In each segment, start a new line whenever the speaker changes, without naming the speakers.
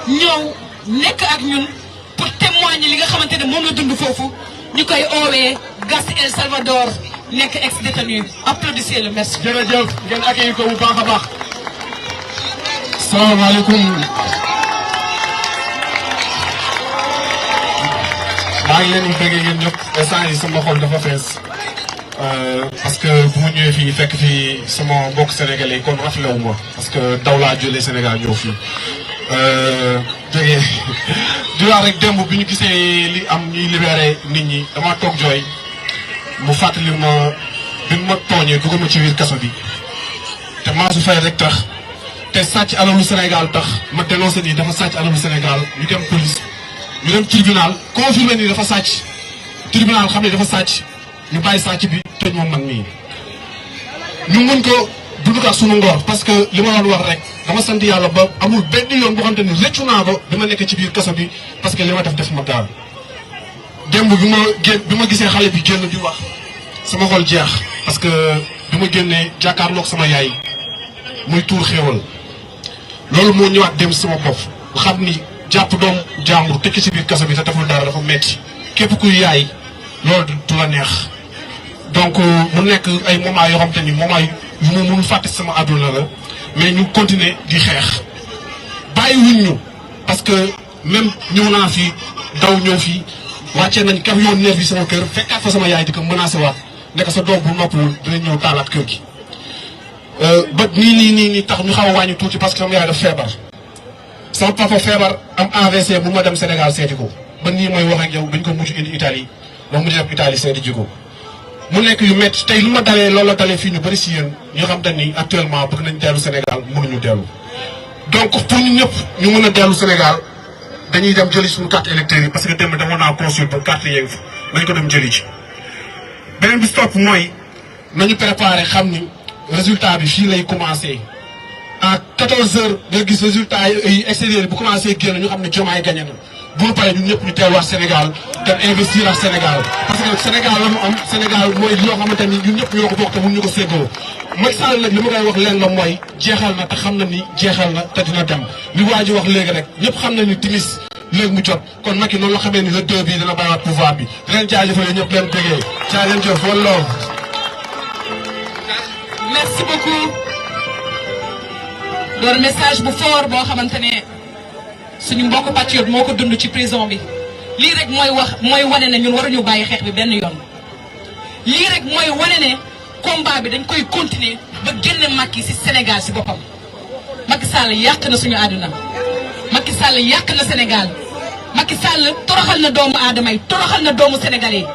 ñëw nekk ak ñun pour témoigner li nga xamante ne moom la dund foofu ñu koy oowee Gas El Salvador nekk ex-détenu. Applaudissez-le, merci.
jërëjëf ngeen accueillir ko bu baax a baax. salaamaaleykum. maa ngi leen di bëggee yéen ñëpp instant yi sama xol dafa fees parce que bu ma ñëwee fii fekk fii sama mbokk sénégalais kon rafetlu ma parce que daw laa jëlee Sénégal ñëw fii jógee di wax rek démb bi ñu gisee li am ñuy libéré nit ñi dama toog jooy mu fàttali ma bi ma tooñee dugg ma ci biir kaso bi te Mansour Faye rek tax te sàcc alalu Sénégal tax ma dénoncé nii dafa sàcc alalu Sénégal ñu dem police ñu dem tribunal confirmé ni dafa sàcc tribunal xam ne dafa sàcc ñu bàyyi sàcc bi tëj moom man mii ñu mën ko dund ak sunu ngor parce que li ma doon wax rek dama sant yàlla ba amul benn yoon boo xam te ni rëccu naa ko bi ma nekk ci biir kaso bi parce que li ma def ma daal démb bi ma gisee xale bi génn di wax sama xol jeex parce que bi ma génnee jàkkaarloog sama yaay muy tuur xéewal loolu moo ñëwaat dem sama bopp xam ni jàpp doom jàmbur tekki ci biir kaso bi te deful dara dafa metti képp kuy yaay loolu du la neex donc mu nekk ay moment yoo xam te ni moment yu ma mënul fàtte sama àdduna la mais ñu continuer di xeex bàyyiwuñ ñu parce que même ñëw naa fi daw ñëw fi wàccee nañ camion neef yi sama kër fekkaat fa sama yaay di ko menacé waat nekk sa doom bu noppiwul dinañ ñëw taalaat kër gi ba nii tax ñu xaw a wàññi tuuti parce que sama yaay daf feebar sama papa feebar am AVC bu ma dem Sénégal seeti ko ba nii mooy wax ak yow dañ ko mujj indi Italie ba mujj dem Italie seeti ji ko mu nekk yu métti tey lu ma dalee loolu la dalee fii ñu bëri si yéen ñoo xam te ni actuellement bëgg nañ dellu Sénégal mënuñu dellu donc pour ñu ñëpp ñu mën a dellu Sénégal dañuy dem jëli suñu carte électeur yi parce que démb demoon naa consul ba carte yeeg fa nañ ko dem jëli ci beneen bi stop mooy nañu préparé xam ni résultat bi fii lay commencé à 14h nga gis résultat yi extérieur yi bu commencé génn ñu xam ne Diomaye gagné na bu ñu paree ñun ñëpp ñu teewaat Sénégal dem investir ak Sénégal parce que Sénégal la mu am Sénégal mooy loo xamante ni ñun ñëpp ñoo ko bokk te mun ñu ko séddoo Macky Sall nag li ma koy wax leen la mooy jeexal na te xam na ni jeexal na te dina dem li waa ji wax léegi rek ñëpp xam na ni timis léegi mu jot kon Macky noonu la xamee ni le 2 bi dina bàyyiwaat pouvoir bi di leen jaajëfale ñëpp leen déggee caa leen jëf wala lool.
Merci beaucoup. doon message bu fort boo xamante ne suñu mbokk patriote moo ko dund ci prison bi lii rek mooy wax mooy wane ne ñun waruñu bàyyi xeex bi benn yoon lii rek mooy wane ne combat bi dañ koy continuer ba génne Macky ci Sénégal ci boppam Macky Sall yàq na suñu àdduna Macky Sall yàq na Sénégal Macky Sall toroxal na doomu aadama yi toroxal na doomu sénégalais yi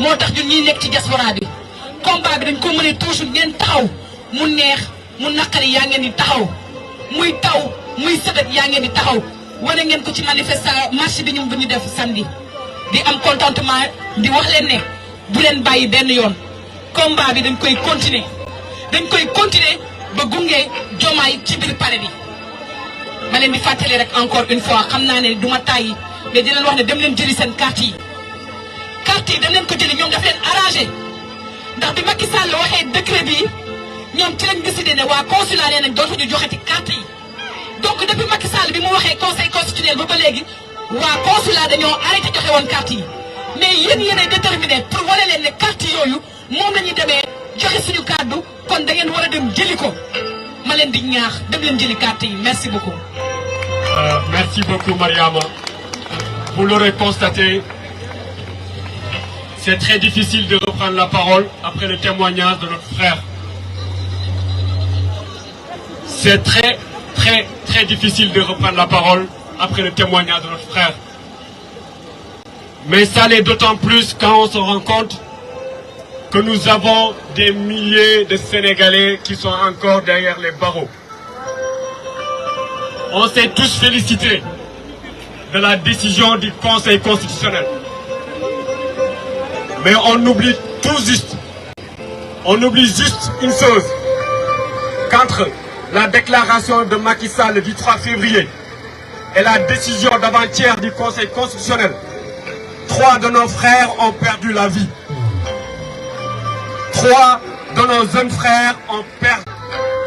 moo tax ñun ñiy nekk ci diaspora bi combat bi dañ ko mënee toujours ngeen taxaw mu neex mu naqari yaa ngeen di taxaw muy taw muy sëbët yaa ngeen di taxaw wane ngeen ko ci manifestation marche bi bu ñu def samedi di am contentement di wax leen ne bu leen bàyyi benn yoon combat bi dañ koy continuer ba gunge Diomaye ci biir palais bi ma leen di fàttali rek encore une fois xam naa ne du ma tàyyi mais di leen wax ne dem leen jëli seen carte yi dem leen ko jëli ñoom daf leen arrangé ndax bi Macky Sall waxee décret bi ñoom ci lañ décidé ne waa consulat nee nañ dootuñu joxeti carte yi donc depuis Macky Sall bi mu waxee conseil constitutionnel ba léegi waa consulat dañoo arrêté joxe woon carte yi mais yéen yéenay déterminé pour wane leen ne carte yooyu moom la ñuy demee joxe suñu kàddu kon da ngeen war a dem jëli ko ma leen di ñaax dem leen jëli carte yi merci beaucoup.
Merci beaucoup Mariama. Vous l'aurez constaté, c'est très difficile de reprendre la parole après le témoignage de notre frère. C'est très difficile de reprendre la parole après le témoignage de notre frère. Mais ça l'est d'autant plus quand on se rend compte que nous avons des milliers de Sénégalais qui sont encore derrière les barreaux. On s'est tous félicités de la décision du Conseil constitutionnel. Mais on oublie juste une chose, qu'entre la déclaration de Macky Sall du 3 février et la décision d'avant-hier du Conseil constitutionnel, 3 de nos frères ont perdu la vie. 3 de nos jeunes frères ont perdu.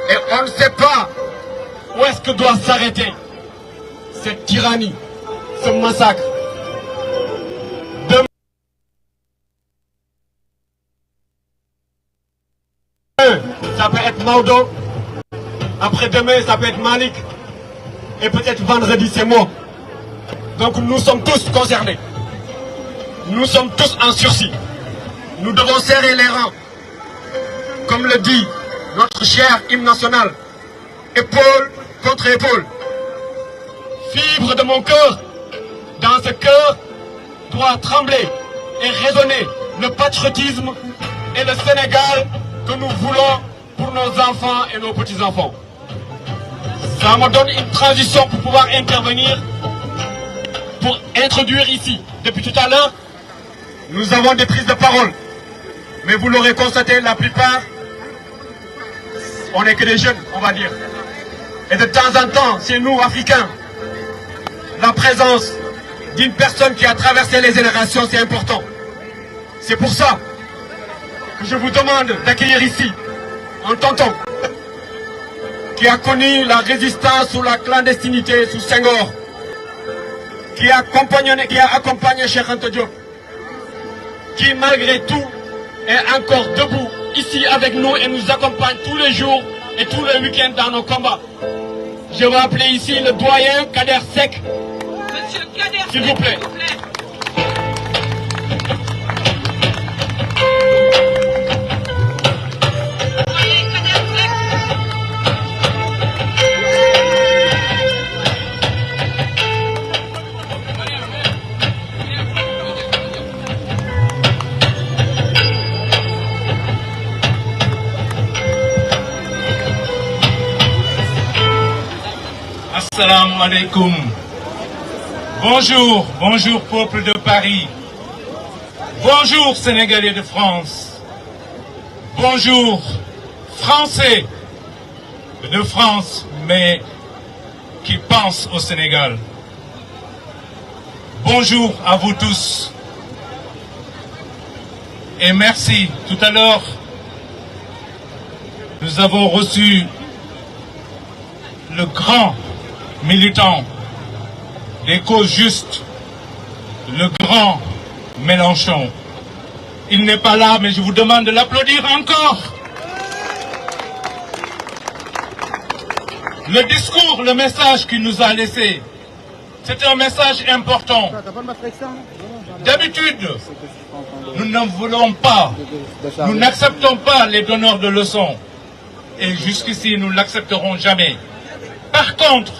Et on ne sait pas où est-ce que doit s'arrêter
cette tyrannie, ce massacre. Demain, ça peut être Maodo. Après-demain, ça peut être Malik. Et peut-être vendredi, c'est moi. Donc nous sommes tous concernés. Nous sommes tous en sursis. Nous devons serrer les rangs. Comme le dit notre cher hymne national, épaule contre épaule. Fibre de mon cœur, dans ce cœur doit trembler et résonner le patriotisme et le Sénégal que nous voulons pour nos enfants et nos petits-enfants. Ça me donne une transition pour pouvoir intervenir, pour introduire ici. Depuis tout à l'heure, nous avons des prises de parole. Mais vous l'aurez constaté, la plupart, on n'est que des jeunes, on va dire. Et de temps en temps, chez nous, Africains, la présence d'une personne qui a traversé les générations, c'est important. C'est pour ça que je vous demande d'accueillir ici un tonton qui a connu la résistance sous la clandestinité, sous Senghor, qui a accompagné Cheikh Anta Diop, qui malgré tout est encore debout ici avec nous et nous accompagne tous les jours et tous les week-ends dans nos combats. Je vais appeler ici le doyen Kader Seck.
Monsieur Kader Seck,
s'il vous plaît.
Assalamu alaikum. Bonjour, bonjour peuple de Paris. Bonjour Sénégalais de France. Bonjour Français de France, mais qui pensent au Sénégal. Bonjour à vous tous. Et merci. Tout à l'heure, nous avons reçu le grand militant des causes justes, le grand Mélenchon. Il n'est pas là, mais je vous demande de l'applaudir encore. Le discours, le message qu'il nous a laissé, c'est un message important. D'habitude, nous ne voulons pas, nous n'acceptons pas les donneurs de leçons. Et jusqu'ici, nous ne l'accepterons jamais. Par contre,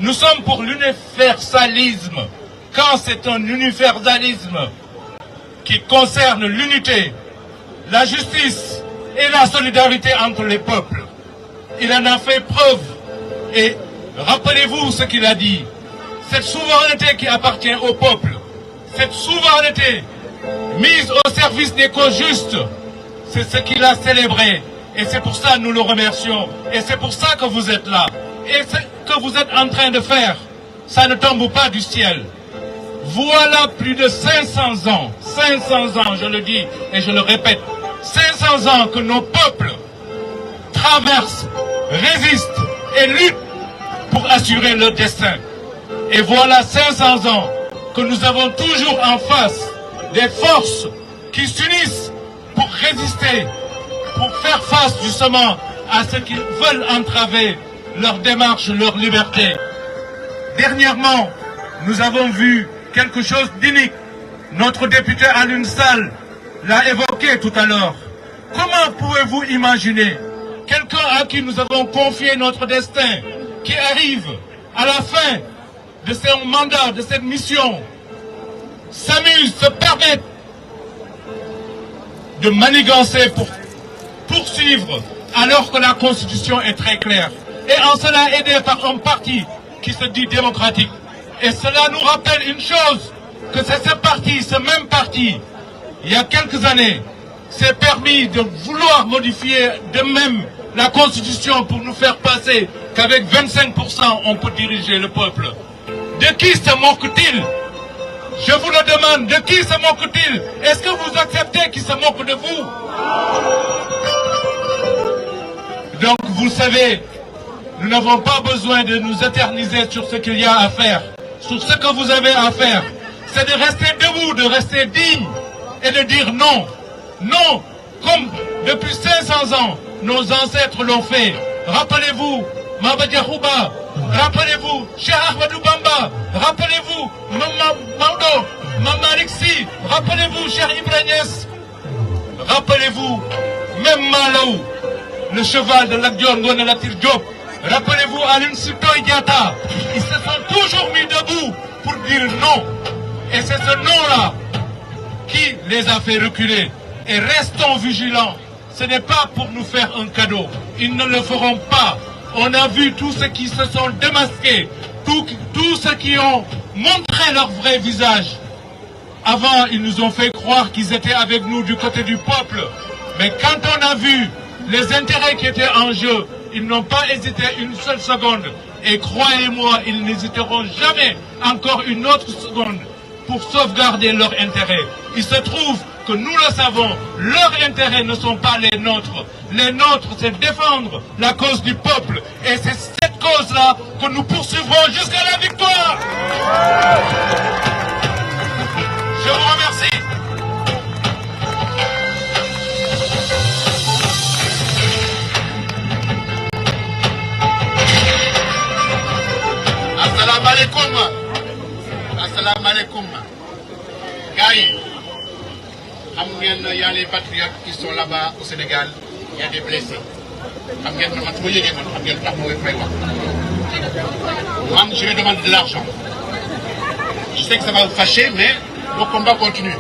nous sommes pour l'universalisme, quand c'est un universalisme qui concerne l'unité, la justice et la solidarité entre les peuples. Il en a fait preuve. Et rappelez-vous ce qu'il a dit. Cette souveraineté qui appartient au peuple, cette souveraineté mise au service des causes justes, c'est ce qu'il a célébré. Et c'est pour ça que nous le remercions. Et c'est pour ça que vous êtes là. Et ce que vous êtes en train de faire, ça ne tombe pas du ciel. Voilà plus de 500 ans, je le dis et je le répète, 500 ans que nos peuples traversent, résistent et luttent pour assurer leur destin. Et voilà 500 ans que nous avons toujours en face des forces qui s'unissent pour résister, pour faire face justement à ceux qui veulent entraver leur démarche, leur liberté. Dernièrement, nous avons vu quelque chose d'unique. Notre député Alioune Sall l'a évoqué tout à l'heure. Comment pouvez-vous imaginer quelqu'un à qui nous avons confié notre destin, qui arrive à la fin de son mandat, de cette mission, s'amuse, se permet de manigancer pour poursuivre alors que la Constitution est très claire. Et en cela aidé par un parti qui se dit démocratique. Et cela nous rappelle une chose, que c'est ce parti, ce même parti, il y a quelques années, s'est permis de vouloir modifier de même la Constitution pour nous faire passer qu'avec 25% on peut diriger le peuple. De qui se moque-t-il? Je vous le demande, de qui se moque-t-il? Est-ce que vous acceptez qu'il se moque de vous? Donc vous savez, nous n'avons pas besoin de nous éterniser sur ce qu'il y a à faire. sur ce que vous avez à faire, c'est de rester debout, de rester digne et de dire non. Non, comme depuis 500 ans, nos ancêtres l'ont fait. Rappelez-vous, Maba Diakhouba, rappelez-vous, Cheikh Ahmadou Bamba, rappelez-vous, Maodo, Mama Rixi, rappelez-vous, Cheikh Ibrahima Niass, rappelez-vous, même Malaw, le cheval de Lat Dior Ngoné Latyr Diop, rappelez-vous Aline Sitoé Diatta, ils se sont toujours mis debout pour dire non. Et c'est ce non-là qui les a fait reculer. Et restons vigilants. Ce n'est pas pour nous faire un cadeau. Ils ne le feront pas. On a vu tous ceux qui se sont démasqués, tous ceux qui ont montré leur vrai visage. Avant, ils nous ont fait croire qu'ils étaient avec nous du côté du peuple. Mais quand on a vu les intérêts qui étaient en jeu, ils n'ont pas hésité une seule seconde. Et croyez-moi, ils n'hésiteront jamais encore une autre seconde pour sauvegarder leurs intérêts. Il se trouve que nous le savons, leurs intérêts ne sont pas les nôtres. Les nôtres, c'est défendre la cause du peuple. Et c'est cette cause-là que nous poursuivrons jusqu'à la victoire. Je vous remercie.
Assalamu alaikum. Assalamu alaikum. Gaï. Il y a les patriotes qui sont là-bas au Sénégal, il y a des blessés. Je vais demander de l'argent. Je sais que ça va vous fâcher, mais le combat continue.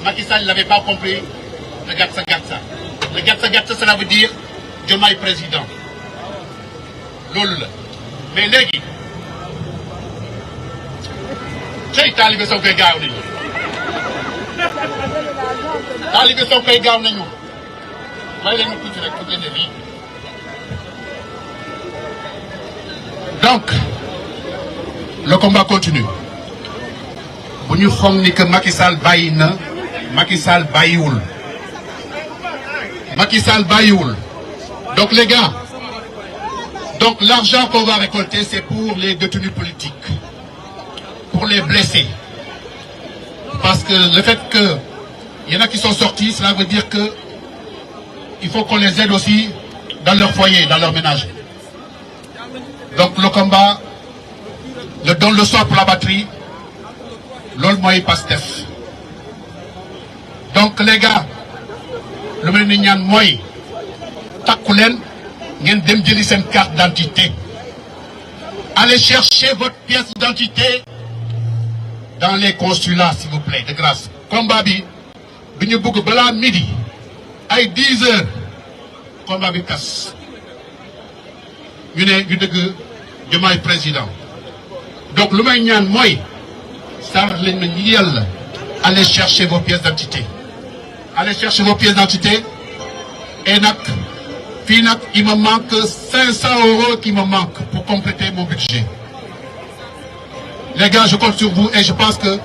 Macky Sall n'avait pas compris le Gatsa Gatsa. Le Gatsa Gatsa, cela veut dire Diomaye président. Lol. Mais légui. Cey talibé Sow koy gaaw nañu talibé Sow koy gaaw nañu may leen tuuti rek pour génne lii. Donc le combat continue. Bu ñu xam ni que Macky Sall bàyyi na, Macky Sall bàyyiwul. Macky Sall bàyyiwul. Donc les gars, donc l'argent qu'on va récolter, c'est pour les détenus politiques, pour les blessés. Parce que le fait qu'il y en a qui sont sortis, cela veut dire que il faut qu'on les aide aussi dans leur foyer, dans leur ménage. Donc le combat, le don le soi pour la batterie, l'ol moy Pastef. Donc les gars, le mel ni ñaan moy takku len ngeen dem jëli sen carte d'identité. Allez chercher votre pièce d'identité dans les consulats, s'il vous plaît, de grâce. Combat bi biñu bëgg bala midi ay 10 heures combat bi tas ñu ne ñu dëgg Diomaye président. Donc lu may ñaan mooy sarax leen na ñi yàlla allez chercher vos pièces d'identité. Allez chercher vos pièces d'identité. Et nag fii nag il me manque 500 € qui me manquent pour compléter mon budget. Les gars, je compte sur vous et je pense que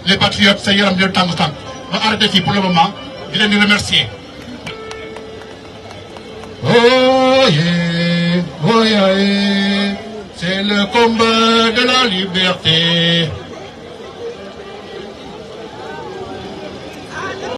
les patriotes, ça ira mieux tant que temps. On va arrêter ici pour le moment. Je vais les remercier. Oh yeah, c'est le combat de la liberté.